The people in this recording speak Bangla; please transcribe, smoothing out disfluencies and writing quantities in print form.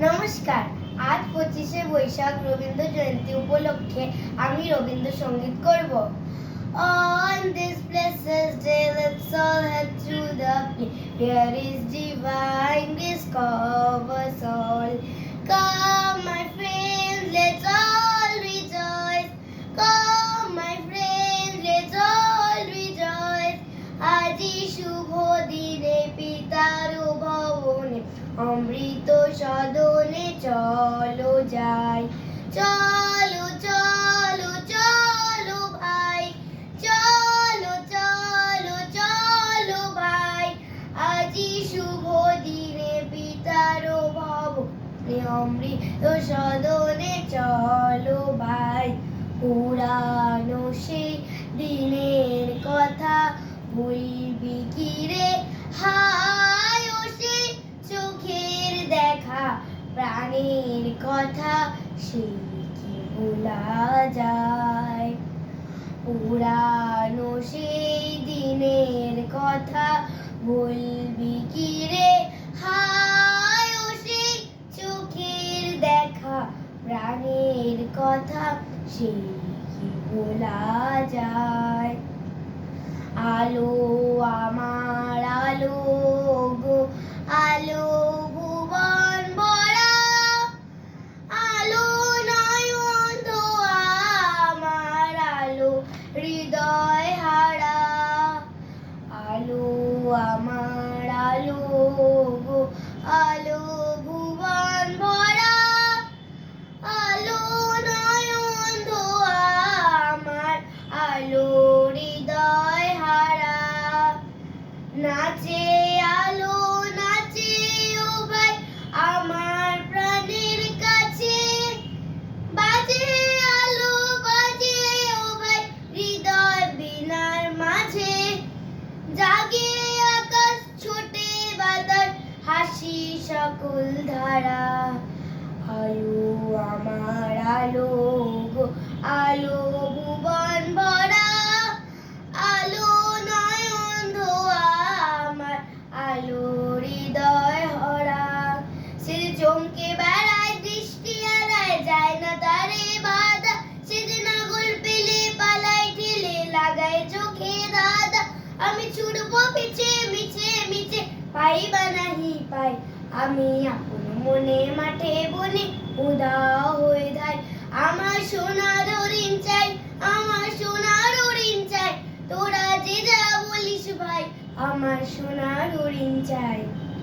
নমস্কার। আজ 25শে বৈশাখ রবীন্দ্র জয়ন্তী উপলক্ষে আমি রবীন্দ্রসঙ্গীত করব। On this blessed day, let's all head to the play. Here is divine discovers all. Come, my friends, let's all rejoice. Come, my friends, let's all rejoice. আজি শুভ দিনে পিতার ভবনে অমৃত সদনে চলো যাই। চলো চলো চলো ভাই, চলো চলো চলো ভাই, আজি শুভ দিনে পিতার ভবনে অমৃত সদনে চলো ভাই। পুরানো সেই দিনের কথা ভুলবি কি রে, হায় ও সে চোখের দেখা প্রাণের কথা সে কি ভোলা যায়। পুরানো সেই দিনের কথা ভুলবি কি রে, হায় ও সে চোখের দেখা প্রাণের কথা সে কি ভোলা যায়। আলো আমার আলো গো, আলো ভুবন ভরা, আলো নয়ন আমার আলো হৃদয় হারা। আলো আমার আলো গো, আলো ভুবন ভরা, আলো নয়ন আমার আলো হৃদয় হারা। নাচে আলো নাচে ও ভাই আমার প্রাণের কাছে, বাজে আলো বাজে ও ভাই হৃদয় বীণার মাঝে। জাগে আকাশ ছোটে বাতাস হাসি সকল ধারা। আলো আমার আলো গো, আলো ভুবন ভরা, আলো নয়ন আমার আলো হৃদয় হরা। সে চমকে বেড়ায় দৃষ্টি এড়ায় যায় না তারে বাধা, সে যে নাগল পেলে পালায় ঠেলে লাগায় চোখে দাদা। আমি ছুটবো পিছে মিছে মিছে পাইবা নাহি পাই, আমি আপন মনে মাঠে বনে উদাও হয়ে ধাই। আমার সোনার হরিণ চাই, আমার সোনার হরিণ চাই, তোরা যে যা বলিস ভাই আমার সোনার হরিণ চাই।